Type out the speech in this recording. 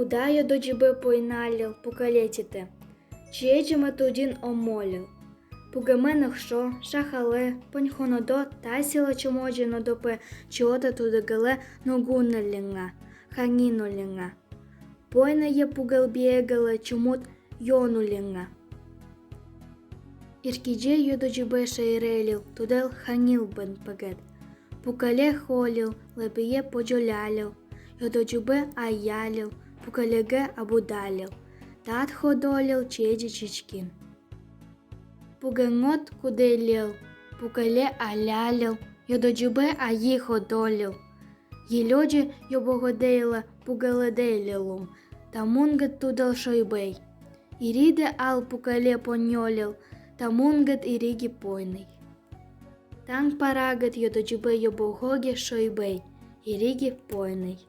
Удаю до джибе пойналил, пукалетіте. Чеджиме тудін омолил. Пугаменах шо, шахале, поньхонодо, тасіла чомоджено допе, чота тудагеле ногуналінга, хангінулінга. Пойна є пугалбієгале чомут йонулінга. Иркидже йодо джибе шайрелил, тудел хангіл бен пагет. Пукале холил, лебіє поджолялил, йодо джибе аялил, пукалеге абудалил. Тат ходолил чеджи чичкин. Пугенгот куделил, пукале алялил, йододжубе аї ходолил. Єльоджі йобогодейла пугаледелилум, тамунгет тудал шойбей. Іриде ал пукале поньолил, тамунгет іриги пойний. Танг парагет йододжубе йобогоді шойбей, іриги пойний.